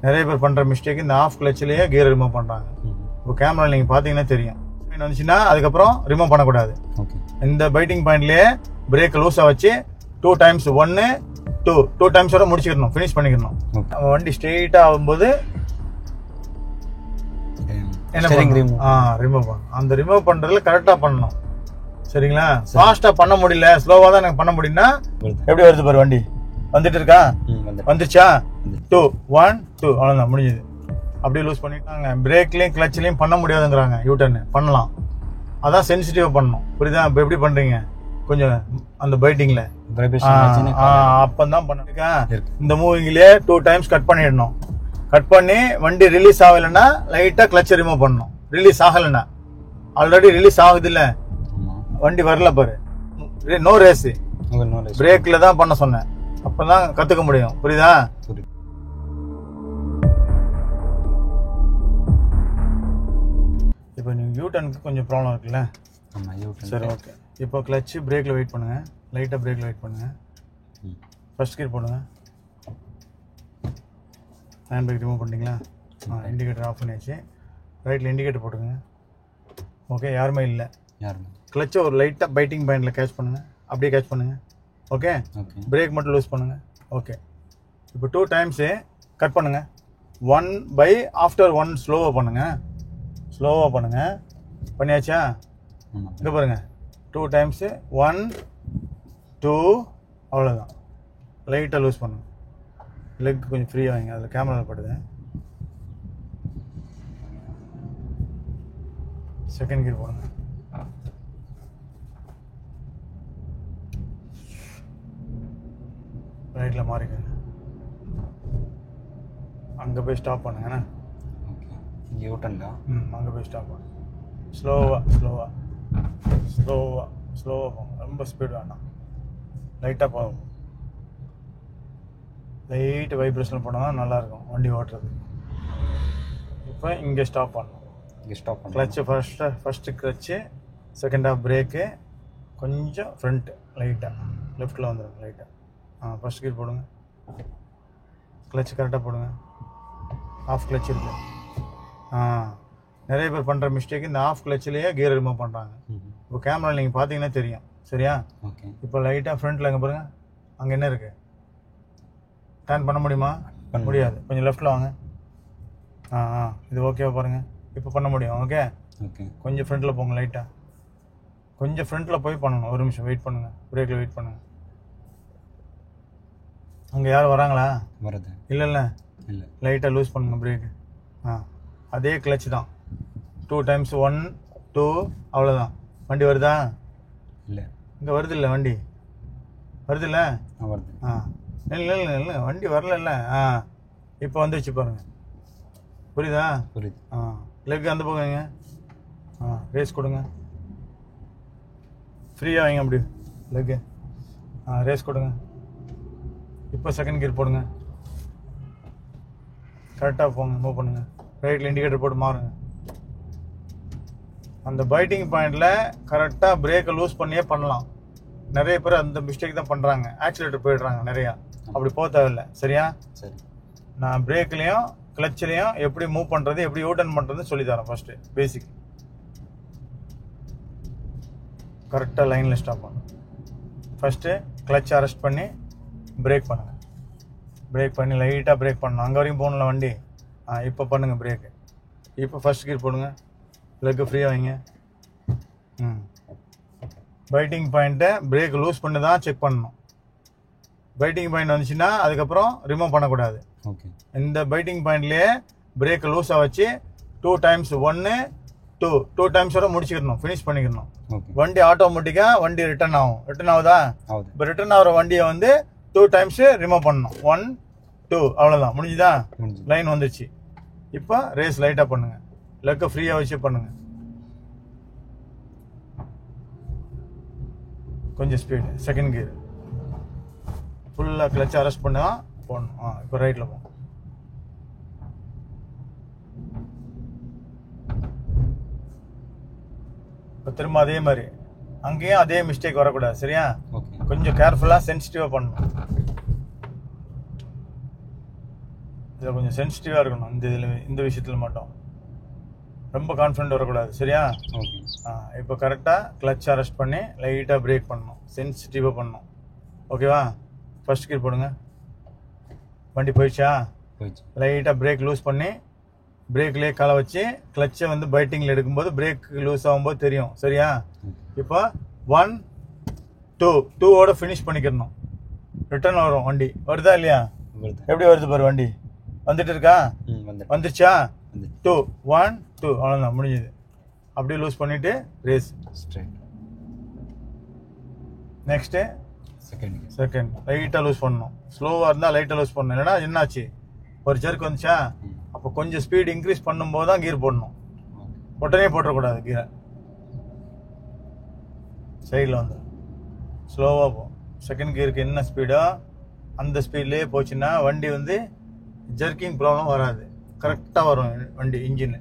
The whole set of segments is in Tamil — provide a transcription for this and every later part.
நிறைய பேர் பண்ற மிஸ்டேக் இந்த ஆஃப் கிளச்சிலேயே கியர் ரிமூவ் பண்றாங்க. இப்போ கேமரா நீங்க பாத்தீங்கன்னா தெரியும். வந்துச்சுன்னா அதுக்கப்புறம் ரிமூவ் பண்ணக்கூடாது. இந்த பைட்டிங் பாயிண்ட்லயே பிரேக் லூஸா வச்சு 2 டைம்ஸ் 1 2 டைம்ஸோட முடிச்சிடணும், ஃபினிஷ் பண்ணிக்கணும். வண்டி ஸ்ட்ரெயிட்டா ஆகும்போது என்ன ரிமூவ் பண்ணணும். அந்த ரிமூவ் பண்றதுல கரெக்டா பண்ணணும். சரிங்களா? ஃபாஸ்டா பண்ண முடியல, ஸ்லோவா தான் எனக்கு பண்ண முடியும்னா எப்படி வருது பாரு, வண்டி வந்துட்டு இருக்கா, வந்துச்சா 2 1 2 அவ்வளவுதான் முடிஞ்சது. அப்படியே லூஸ் பண்ணிட்டாங்க. பிரேக்லயும் கிளச்லயும் பண்ண முடியாதுங்கிறாங்க. யூட்டர்ன் பண்ணலாம், அதான் சென்சிட்டிவா பண்ணணும். புரியுதா? இப்ப எப்படி பண்றீங்க கொஞ்சம் அந்த பைட்டிங்ல அப்பதான் பண்ணிருக்கா. இந்த மூவிங்லயே 2 டைம்ஸ் கட் பண்ணிடணும். கட் பண்ணி வண்டி ரிலீஸ் ஆகலைன்னா லைட்டா கிளச் ரிமூவ் பண்ணணும். ரிலீஸ் ஆகலைன்னா, ஆல்ரெடி ரிலீஸ் ஆகுது இல்ல, வண்டி வரல பாரு, நோ ரேஸ், பிரேக்ல தான் பண்ண சொன்னேன். அப்பதான் கத்துக்க முடியும். புரியுதா? இப்போ நீங்க யூட்டர்னுக்கு கொஞ்சம் ப்ராப்ளம் இருக்குல்ல. சரி, ஓகே. இப்போ கிளச் பிரேக்ல வெயிட் பண்ணுங்க, லைட்டா பிரேக்ல வெயிட் பண்ணுங்க. ஃபர்ஸ்ட் கியர் போடுங்க. ஹேண்ட் பிரேக் ரிமூவ் பண்ணிட்டீங்களா? இண்டிகேட்டர் ஆஃப் பண்ணியாச்சு. ரைட்டில் இண்டிகேட்டர் போட்டுங்க. ஓகே, யாருமே இல்லை. கிளச்சை ஒரு லைட்டாக பைட்டிங் பாயிண்டில் கேட்ச் பண்ணுங்க, அப்படியே கேட்ச் பண்ணுங்க. ஓகே, பிரேக் மட்டும் லூஸ் பண்ணுங்க. ஓகே, இப்போ 2 டைம்ஸு கட் பண்ணுங்க. 1 பை ஆஃப்டர் 1 ஸ்லோவாக பண்ணுங்க. ஸ்லோவாக பண்ணுங்க. பண்ணியாச்சா? இங்கே பாருங்க, 2 டைம்ஸு 1 2 அவ்வளோதான். லைட்டாக லூஸ் பண்ணுங்க. லெக் கொஞ்சம் ஃப்ரீ ஆகிங்க, அதில் கேமராவில் படுது. செகண்ட் கியர் போடுங்க. ரைட்டில் மாறிக்கங்க. அங்கே போய் ஸ்டாப் பண்ணுங்கண்ணா. யூட்டன்டா? அங்கே போய் ஸ்டாப் பண்ணுங்க. ஸ்லோவாக போங்க. ரொம்ப ஸ்பீட் வேணாம், லைட்டாக போகும். லைட் வைப்ரேஷன் போனால் நல்லாயிருக்கும் வண்டி ஓட்டுறது. இப்போ இங்கே ஸ்டாப் பண்ணணும். Clutch first clutch, second off brake, கொஞ்சம் ஃப்ரண்ட் லைட்டாக லெஃப்டில் வந்துடும் லைட்டாக. ஃபர்ஸ்ட் கியர் போடுங்க. கிளச்சு கரெக்டாக போடுங்க. ஆஃப் கிளச் இருக்கு. நிறைய பேர் பண்ணுற மிஸ்டேக் இந்த ஆஃப் கிளச்சிலேயே கியர் ரிமூவ் பண்ணுறாங்க. இப்போ கேமரா நீங்கள் பார்த்தீங்கன்னா தெரியும். சரியா? இப்போ லைட்டாக ஃப்ரண்ட்டில் எங்கே பாருங்க, அங்கே என்ன இருக்குது, டர்ன் பண்ண முடியுமா? முடியாது. கொஞ்சம் லெஃப்டில் வாங்க. இது ஓகேவா பாருங்கள், இப்போ பண்ண முடியும். ஓகே, கொஞ்சம் ஃப்ரண்ட்டில் போங்க. லைட்டாக கொஞ்சம் ஃப்ரண்ட்டில் போய் பண்ணணும். ஒரு நிமிஷம் வெயிட் பண்ணுங்கள், பிரேக்கில் வெயிட் பண்ணுங்கள். அங்கே யாரும் வராங்களா? வருது. இல்லை, லைட்டாக லூஸ் பண்ணுங்க பிரேக்கு. அதே கிளச் தான். 2 டைம்ஸ் 1 2 அவ்வளோதான். வண்டி வருதா? இல்லை, இங்கே வருது இல்லை, வண்டி வருது இல்லை. வருது. இல்லை வண்டி வரல. இப்போ வந்துச்சு பாருங்க. புரியுதா? புரியுது. லெக் அந்த போங்க. ரேஸ் கொடுங்க. ஃப்ரீயாக வைங்க அப்படி லெக்கு. ரேஸ் கொடுங்க. இப்போ செகண்ட் கியர் போடுங்க. கரெக்டாக போங்க, மூவ் பண்ணுங்க. ரைட்டில் இண்டிகேட்டர் போட்டு மாறுங்க. அந்த பைட்டிங் பாயிண்டில் கரெக்டாக பிரேக்கை லூஸ் பண்ணியே பண்ணலாம். நிறைய பேர் அந்த மிஸ்டேக் தான் பண்ணுறாங்க, ஆக்சிலேட்டர் போயிடுறாங்க நிறையா. அப்படி போக தேவையில்லை. சரியா? சரி. நான் பிரேக்லேயும் கிளச்சிலையும் எப்படி மூவ் பண்ணுறது, எப்படி யூட்டர்ன் பண்ணுறதுன்னு சொல்லித்தரேன். ஃபஸ்ட்டு பேசிக் கரெக்டாக லைனில் ஸ்டாப் பண்ணுங்க. ஃபஸ்ட்டு கிளச் அரெஸ்ட் பண்ணி பிரேக் பண்ணுங்கள். பிரேக் பண்ணி லைட்டாக பிரேக் பண்ணணும். அங்கே வரைக்கும் போகணும்ல வண்டி. இப்போ பண்ணுங்கள் பிரேக்கு. இப்போ ஃபர்ஸ்ட் கியர் போடுங்க. லெக்கு ஃப்ரீயாக வைங்க. பைட்டிங் பாயிண்ட்டை பிரேக் லூஸ் பண்ணி தான் செக் பண்ணணும். பைட்டிங் பாயிண்ட் வந்துச்சுன்னா அதுக்கப்புறம் ரிமூவ் பண்ணக்கூடாது. இந்த பைட்டிங் பாயிண்ட்லேயே பிரேக் லூஸாக வச்சு 2 டைம்ஸ் 1 2 டைம்ஸோட முடிச்சுக்கணும், ஃபினிஷ் பண்ணிக்கணும். வண்டி ஆட்டோமேட்டிக்காக வண்டி ரிட்டர்ன் ஆகும். ரிட்டர்ன் ஆகுதா? இப்போ ரிட்டர்ன் ஆகிற வண்டியை வந்து 2 டைம்ஸ் ரிமூவ் பண்ணணும். 1 2 அவ்வளோதான். முடிஞ்சுதா? லைன் வந்துச்சு. இப்போ ரேஸ் லைட்டாக பண்ணுங்க. லெக்கை ஃப்ரீயாக வச்சு பண்ணுங்க. கொஞ்சம் ஸ்பீடு. செகண்ட் கியர் ஃபுல்லாக கிளச் அரெஸ்ட் பண்ணி தான் போடணும். இப்போ ரைட்டில் போகும். இப்போ திரும்ப அதே மாதிரி அங்கேயும் அதே மிஸ்டேக் வரக்கூடாது. சரியா? கொஞ்சம் கேர்ஃபுல்லாக சென்சிட்டிவாக பண்ணணும். இதில் கொஞ்சம் சென்சிட்டிவாக இருக்கணும். இந்த விஷயத்தில் மட்டும் ரொம்ப கான்ஃபிடென்ட் வரக்கூடாது. சரியா? ஓகே. இப்போ கரெக்டாக கிளச் அரெஸ்ட் பண்ணி லைட்டாக பிரேக் பண்ணணும், சென்சிட்டிவாக பண்ணணும். ஓகேவா? ஃபர்ஸ்ட் கீர் போடுங்க. வண்டி போயிடுச்சா? போயிடுச்சு. லைட்டாக பிரேக் லூஸ் பண்ணி பிரேக்லேயே காலை வச்சு கிளச்சை வந்து பைட்டிங்கில் எடுக்கும்போது பிரேக் லூஸ் ஆகும்போது தெரியும். சரியா? இப்போ 1 2 2ஓட ஃபினிஷ் பண்ணிக்கிறணும். ரிட்டர்ன் வரும். வண்டி வருதா இல்லையா? எப்படி வருது பாரு. வண்டி வந்துட்டு இருக்கா? வந்துருச்சா? 2 1 2 அவ்வளோதான், முடிஞ்சுது. அப்படியே லூஸ் பண்ணிவிட்டு ரேஸ் ஸ்ட்ரைட். நெக்ஸ்ட்டு செகண்ட் லைட்டாக லூஸ் பண்ணணும். ஸ்லோவாக இருந்தால் லைட்டாக லூஸ் பண்ணணும். இல்லைன்னா என்னாச்சு, ஒரு ஜர்க் வந்துச்சா, அப்போ கொஞ்சம் ஸ்பீட் இன்க்ரீஸ் பண்ணும்போது தான் கீர் போடணும். உடனே போட்டுறக்கூடாது கீரை. சைடில் வந்து ஸ்லோவாக போகும். செகண்ட் கியருக்கு என்ன ஸ்பீடோ அந்த ஸ்பீட்லேயே போச்சுன்னா வண்டி வந்து ஜர்க்கிங் ப்ராப்ளம் வராது. கரெக்டாக வரும் வண்டி. இன்ஜின்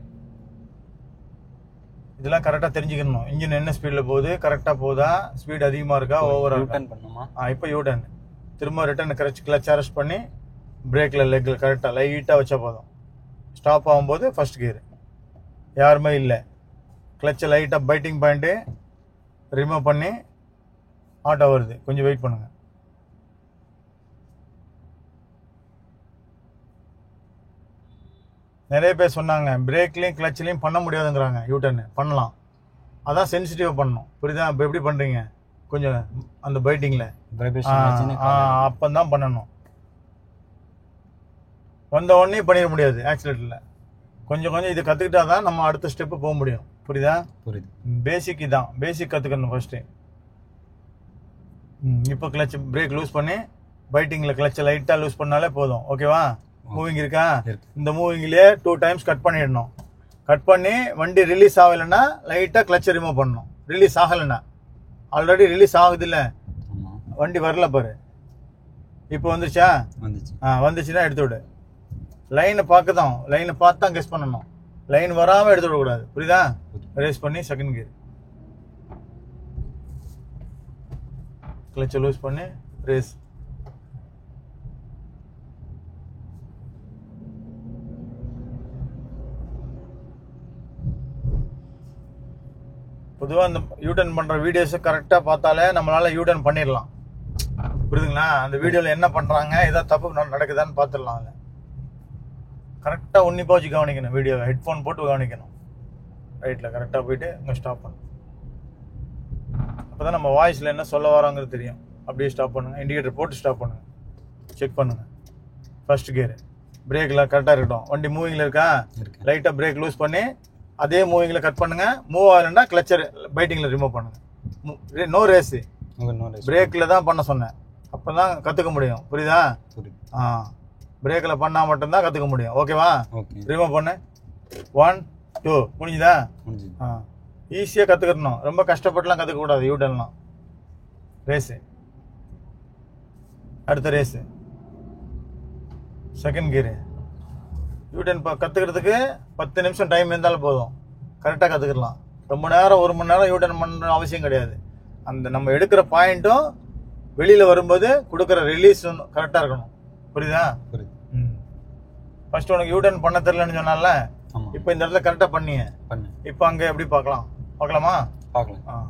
இதெல்லாம் கரெக்டாக தெரிஞ்சுக்கணும். இன்ஜின் என்ன ஸ்பீடில் போகுது, கரெக்டாக போகுதா, ஸ்பீட் அதிகமாக இருக்கா, ஓவராக இருக்கா. இப்போ யூட்டன் திரும்ப ரிட்டர்ன் கிளச் அரெஸ்ட் பண்ணி பிரேக்கில் லெக்கில் கரெக்டாக லைட்டாக வச்சா போதும். ஸ்டாப் ஆகும்போது ஃபர்ஸ்ட் கியர் யாருமே இல்லை. கிளச்சை லைட்டாக பைட்டிங் பாயிண்ட்டு ரிமூவ் பண்ணி ஆட்டோ வருது, கொஞ்சம் வெயிட் பண்ணுங்கள். நிறைய பேர் சொன்னாங்க பிரேக்லேயும் கிளச்லேயும் பண்ண முடியாதுங்கிறாங்க. யூட்டர்னு பண்ணலாம், அதான் சென்சிட்டிவாக பண்ணணும். புரியுதா? இப்போ எப்படி பண்ணுறீங்க, கொஞ்சம் அந்த பைட்டிங்கில் அப்போ தான் பண்ணணும். வந்த உடனே பண்ணிட முடியாது ஆக்சிலேட்டரில். கொஞ்சம் கொஞ்சம் இதை கற்றுக்கிட்டா தான் நம்ம அடுத்த ஸ்டெப்பு போக முடியும். புரியுதா? புரியுது. பேசிக் இதான், பேசிக் கற்றுக்கணும் ஃபஸ்ட்டு. இப்போ கிளச் பிரேக் லூஸ் பண்ணி பைட்டிங்கில் கிளச்சை லைட்டாக லூஸ் பண்ணாலே போதும். ஓகேவா? மூவிங் இருக்கா? இந்த மூவிங்லேயே 2 டைம்ஸ் கட் பண்ணிடணும். கட் பண்ணி வண்டி ரிலீஸ் ஆகலைன்னா லைட்டாக கிளச்சை ரிமூவ் பண்ணணும். ரிலீஸ் ஆகலைன்னா, ஆல்ரெடி ரிலீஸ் ஆகுது இல்லை, வண்டி வரல பாரு. இப்போ வந்துருச்சா? வந்துச்சுன்னா எடுத்து விடு. லைனை பார்க்கதான், லைனை பார்த்து தான் கெஸ் பண்ணணும். லைன் வராமல் எடுத்து விடக்கூடாது. புரியுதா? ரேஸ் பண்ணி செகண்ட் கியர் கிளச்சை லூஸ் பண்ணி ரேஸ். பொதுவாக இந்த யூட்டர்ன் பண்ணுற வீடியோஸை கரெக்டாக பார்த்தாலே நம்மளால யூட்டர்ன் பண்ணிடலாம். புரியுதுங்களா? அந்த வீடியோவில் என்ன பண்ணுறாங்க, ஏதாவது தப்பு நடக்குதான்னு பார்த்துடலாம். அதில் கரெக்டாக உன்னிப்பாக வச்சு கவனிக்கணும். வீடியோவை ஹெட்ஃபோன் போட்டு கவனிக்கணும். ரைட்டில் கரெக்டாக போயிட்டு இங்கே ஸ்டாப் பண்ணணும். அப்போ தான் நம்ம வாய்ஸில் என்ன சொல்ல வராங்கிறது தெரியும். அப்படியே ஸ்டாப் பண்ணுங்கள். இண்டிகேட்டர் போட்டு ஸ்டாப் பண்ணுங்கள். செக் பண்ணுங்கள். ஃபர்ஸ்ட் கியர் பிரேக்கில் கரெக்டாக இருக்கட்டும். வண்டி மூவிங்கில் இருக்கா? லைட்டாக பிரேக் லூஸ் பண்ணி அதே மூவிங்கில் கட் பண்ணுங்கள். மூவ் ஆகலைன்னா கிளச்சர் பைட்டிங்கில் ரிமூவ் பண்ணுங்கள். நோ ரேஸு, பிரேக்கில் தான் பண்ண சொன்னேன். அப்போ தான் கற்றுக்க முடியும். புரியுதா? பிரேக்கில் பண்ணால் மட்டும்தான் கற்றுக்க முடியும். ஓகேவா? ரிமூவ் பண்ணு. 1 2 முடிஞ்சுதா? ஈஸியாக கற்றுக்கணும். ரொம்ப கஷ்டப்பட்டுலாம் கற்றுக்கக்கூடாது யூட்டர்லாம். ரேஸு அடுத்த ரேஸு செகண்ட் கியரு. யூட்டர்ன் இப்போ கற்றுக்கிறதுக்கு 10 நிமிஷம் டைம் இருந்தாலும் போதும், கரெக்டாக கற்றுக்கலாம். ரொம்ப நேரம் 1 மணி நேரம் யூட்டர்ன் பண்ண அவசியம் கிடையாது. அந்த நம்ம எடுக்கிற பாயிண்ட்டும் வெளியில் வரும்போது கொடுக்குற ரிலீஸும் கரெக்டாக இருக்கணும். புரியுதா? ஃபர்ஸ்ட் உனக்கு யூட்டர்ன் பண்ண தெரியலன்னு சொன்னால, இப்போ இந்த இடத்துல கரெக்டாக பண்ணிய. இப்போ அங்கே எப்படி பார்க்கலாமா? பார்க்கலாம்.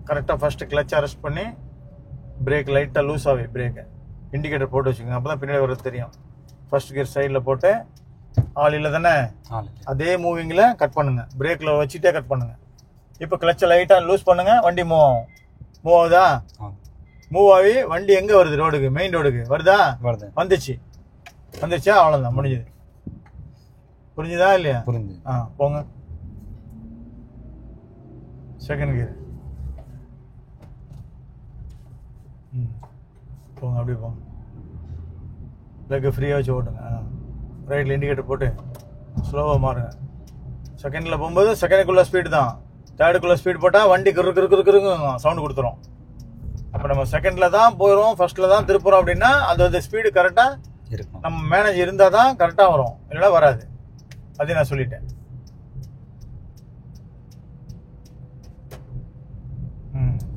கரெக்டாக ஃபர்ஸ்ட் கிளச் அரெஸ்ட் பண்ணி பிரேக் லைட்டாக லூஸ் ஆகி பிரேக்கை இண்டிகேட்டர் போட்டு வச்சுக்கோங்க. அப்போ தான் பின்னாடி வர்றது தெரியும். ஃபர்ஸ்ட் கியர் சைடில் போட்டு ஆள் இல்லை தானே, அதே மூவிங்கில் கட் பண்ணுங்க. பிரேக்கில் வச்சுட்டே கட் பண்ணுங்க. இப்போ கிளச்சை லைட்டாக லூஸ் பண்ணுங்க. வண்டி மூவ் ஆகும். மூவ் ஆகுதா? மூவ் ஆகி வண்டி எங்கே வருது? ரோடுக்கு, மெயின் ரோடுக்கு வருதா? வந்துருச்சா? அவ்வளோதான், முடிஞ்சுது. புரிஞ்சுதா இல்லையா? போங்க. செகண்ட் கியர் போங்க, அப்படியே போங்க. லெக்கு ஃப்ரீயாக வச்சு ஓட்டுங்க. ரைட்டில் இண்டிகேட்டர் போட்டு ஸ்லோவாக மாறுங்க. செகண்டில் போகும்போது செகண்டுக்குள்ளே ஸ்பீடு தான். தேர்டுக்குள்ளே ஸ்பீட் போட்டால் வண்டி கிருக்கு சவுண்டு கொடுத்துரும். அப்போ நம்ம செகண்டில் தான் போயிடும், ஃபர்ஸ்ட்டில் தான் திருப்புறோம் அப்படின்னா அது ஸ்பீடு கரெக்டாக இருக்கும். நம்ம மேனேஜ் இருந்தால் தான் கரெக்டாக வரும், இல்லைன்னா வராது. அதையும் நான் சொல்லிட்டேன்.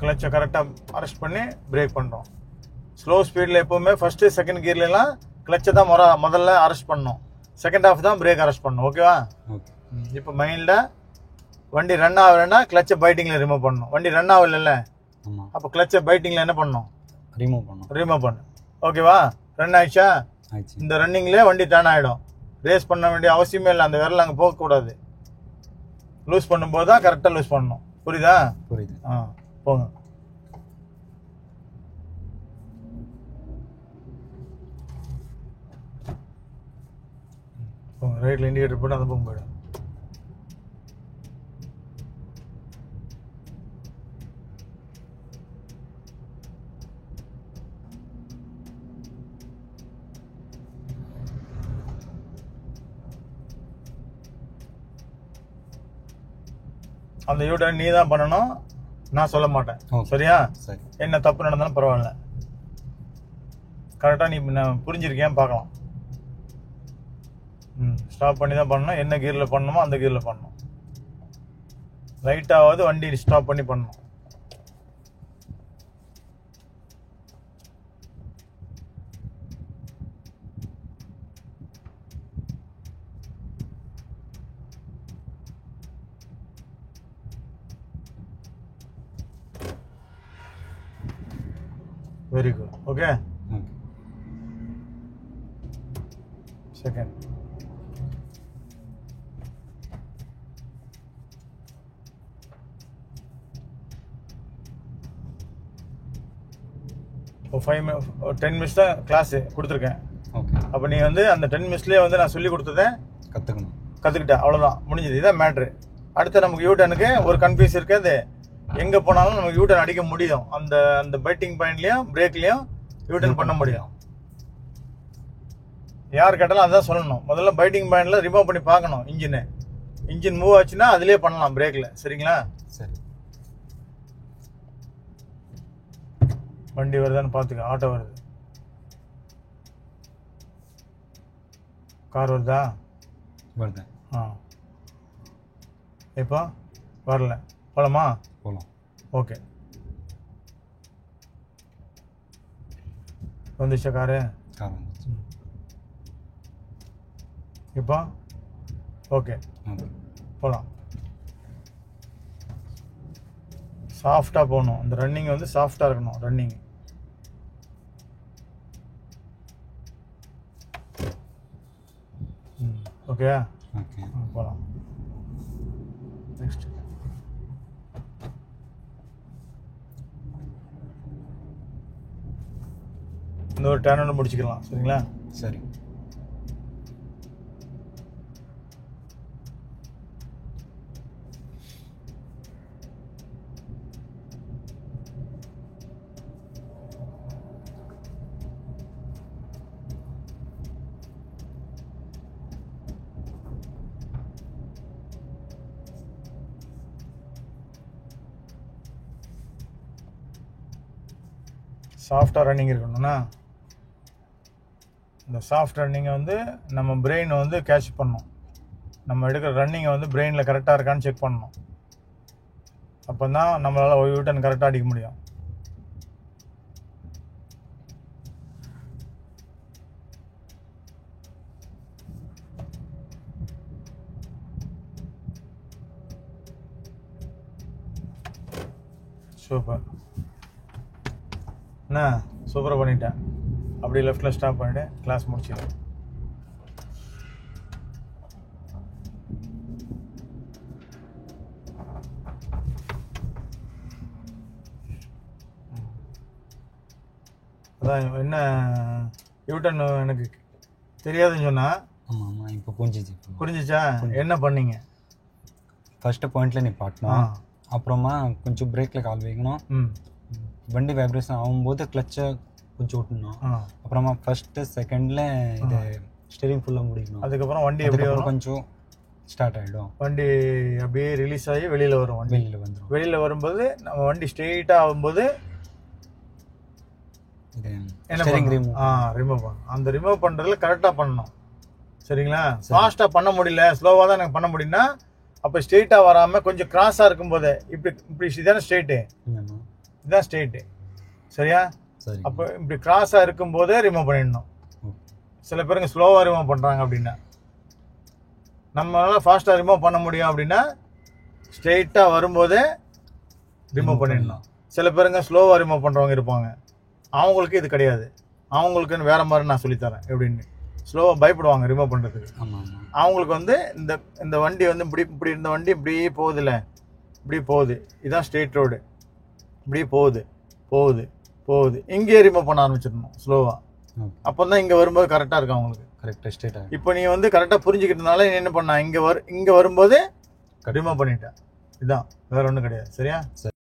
கிளச்சை கரெக்டாக அரெஸ்ட் பண்ணி பிரேக் பண்ணுறோம். ஸ்லோ ஸ்பீடில் எப்போவுமே ஃபஸ்ட்டு செகண்ட் கியர்லாம் கிளச்சை தான் முதல்ல அரெஸ்ட் பண்ணணும், செகண்ட் ஹாஃப் தான் பிரேக் அரெஸ்ட் பண்ணணும். ஓகேவா? ஓகே. இப்போ மைண்டில் வண்டி ரன் ஆகலைன்னா கிளச்சை பைட்டிங்கில் ரிமூவ் பண்ணணும். வண்டி ரன் ஆகலைல்ல, ஆமாம், அப்போ கிளச்சை பைட்டிங்கில் என்ன பண்ணணும்? ரிமூவ் பண்ணு. ஓகேவா? ரன் ஆயிடுச்சா? ஆயிடுச்சு. இந்த ரன்னிங்லேயே வண்டி டர்ன் ஆகிடும். ரேஸ் பண்ண வேண்டிய அவசியமே இல்லை. அந்த விரல் அங்கே போகக்கூடாது. லூஸ் பண்ணும்போது தான் கரெக்டாக லூஸ் பண்ணணும். புரியுதா? புரியுது. போங்க. போங்க, ரைட்டில் இண்டிகேட்டர் போட்டு அந்த பக்கம் போயிடும். அந்த யூட்டர்ன் நீ தான் பண்ணணும், நான் சொல்ல மாட்டேன். சரியா? சரி. என்ன தப்பு நடந்தாலும் பரவாயில்ல, கரெக்டாக நீ புரிஞ்சிருக்கேன் பார்க்கலாம். ஸ்டாப் பண்ணி தான் பண்ணணும். என்ன கியரில் பண்ணணுமோ அந்த கியரில் பண்ணணும். லைட்டாவது வண்டி ஸ்டாப் பண்ணி பண்ணணும். Very good. ஓகே. செகண்ட். இப்போ 10 மினிட்ஸ் தான் கிளாஸு கொடுத்துருக்கேன். ஓகே. அப்போ நீ வந்து அந்த 10 மினிட்ஸ்லேயே வந்து நான் சொல்லி கொடுத்ததை கற்றுக்கிட்டேன். அவ்வளோதான், முடிஞ்சது. இதுதான் மேட்ரு. அடுத்து நமக்கு யூட்டனுக்கு ஒரு கன்ஃபியூஸ் இருக்காது. எங்கே போனாலும் நமக்கு யூட்டர்ன் அடிக்க முடியும். அந்த அந்த பைட்டிங் பாயிண்ட்லேயும் பிரேக்லேயும் யூட்டர்ன் பண்ண முடியும். யார் கேட்டாலும் அதுதான் சொல்லணும். முதல்ல பைட்டிங் பாயிண்டில் ரிமூவ் பண்ணி பார்க்கணும். இன்ஜின் மூவ் ஆச்சுன்னா அதிலே பண்ணலாம் பிரேக்கில். சரிங்களா? சரி. வண்டி வருதான்னு பார்த்துக்க. ஆட்டோ வருது, கார் வருதா? வருது. இப்போ வரல. போலாமா? போகலாம். ஓகே. வந்துச்சா காரு? வந்துச்சு. இப்போ ஓகே, போகலாம். சாஃப்டாக போகணும். அந்த ரன்னிங் வந்து சாஃப்டாக இருக்கணும். Running okay. ஓகே, போகலாம். நெக்ஸ்ட் இந்த ஒரு டர்ன் ஒன்று முடிச்சுக்கலாம். சரிங்களா? சரி. சாஃப்டாக ரன்னிங் இருக்கணும்னா இந்த சாஃப்ட் ரன்னிங்கை வந்து நம்ம பிரெயின் வந்து கேட்ச் பண்ணணும். நம்ம எடுக்கிற ரன்னிங்கை வந்து பிரெயினில் கரெக்டாக இருக்கான்னு செக் பண்ணணும். அப்போ தான் நம்மளால் யூட்டர்ன் கரெக்டாக அடிக்க முடியும். சூப்பர். என்ன சூப்பராக பண்ணிட்டேன். அப்படியே லெஃப்டில் ஸ்டாப் பண்ணிவிட்டு கிளாஸ் முடிச்சிடும். அதான் என்ன யூட்டன் எனக்கு தெரியாதுன்னு சொன்னால். ஆமாம், இப்போ புரிஞ்சிச்சா? என்ன பண்ணீங்க? ஃபஸ்ட்டு பாயிண்டில் நிப்பாட்டணும். அப்புறமா கொஞ்சம் பிரேக்கில் கால் வைக்கணும். வண்டி வைப்ரேஷன் ஆகும்போது கிளச்சை கொஞ்சம் விட்டணும். அப்புறமா ஃபஸ்ட்டு செகண்டில் இது ஸ்டீரிங் ஃபுல்லாக முடிக்கணும். அதுக்கப்புறம் வண்டி எப்படி வரும்? கொஞ்சம் ஸ்டார்ட் ஆகிடும். வண்டி அப்படியே ரிலீஸ் ஆகி வெளியில் வரும். வண்டி வெளியில் வந்துடும். வெளியில் வரும்போது நம்ம வண்டி ஸ்ட்ரெயிட்டாக ஆகும்போது என்ன ரிமூவ் பண்ணணும். அந்த ரிமூவ் பண்ணுறதுல கரெக்டாக பண்ணணும். சரிங்களா? ஃபாஸ்ட்டாக பண்ண முடியல, ஸ்லோவாக தான் எனக்கு பண்ண முடியும்னா அப்போ ஸ்ட்ரெயிட்டாக வராமல் கொஞ்சம் கிராஸாக இருக்கும்போது இப்படி இதுதானே ஸ்ட்ரெயிட்டு, இதுதான் ஸ்ட்ரெயிட்டு. சரியா? சரி. அப்போ இப்படி கிராஸாக இருக்கும்போதே ரிமூவ் பண்ணிடணும். சில பேருங்க ஸ்லோவாக ரிமூவ் பண்ணுறாங்க அப்படின்னா. நம்மளால ஃபாஸ்ட்டாக ரிமூவ் பண்ண முடியும் அப்படின்னா ஸ்ட்ரெயிட்டாக வரும்போதே ரிமூவ் பண்ணிடலாம். சில பேருங்க ஸ்லோவாக ரிமூவ் பண்ணுறவங்க இருப்பாங்க, அவங்களுக்கு இது கிடையாது. அவங்களுக்குன்னு வேறு மாதிரி நான் சொல்லித்தரேன் எப்படின்னு. ஸ்லோவாக பயப்படுவாங்க ரிமூவ் பண்ணுறதுக்கு. அவங்களுக்கு வந்து இந்த இந்த வண்டி வந்து இப்படி இந்த வண்டி இப்படி போகுதுல்ல, இப்படி போகுது, இதுதான் ஸ்ட்ரெயிட் ரோடு, இப்படி போகுது போகுது போகுது, இங்கேயே ரிமூவ் பண்ண ஆரம்பிச்சிடணும் ஸ்லோவாக. அப்போ தான் இங்கே வரும்போது கரெக்டாக இருக்கும் அவங்களுக்கு. கரெக்டாக ஸ்ட்ரெயிட்டாக. இப்போ நீ வந்து கரெக்டாக புரிஞ்சுக்கிட்டதுனால நீ என்ன பண்ண, இங்கே வரும்போது ரிமூவ் பண்ணிட்டேன். இதுதான், வேற ஒன்றும் கிடையாது. சரியா? சரி.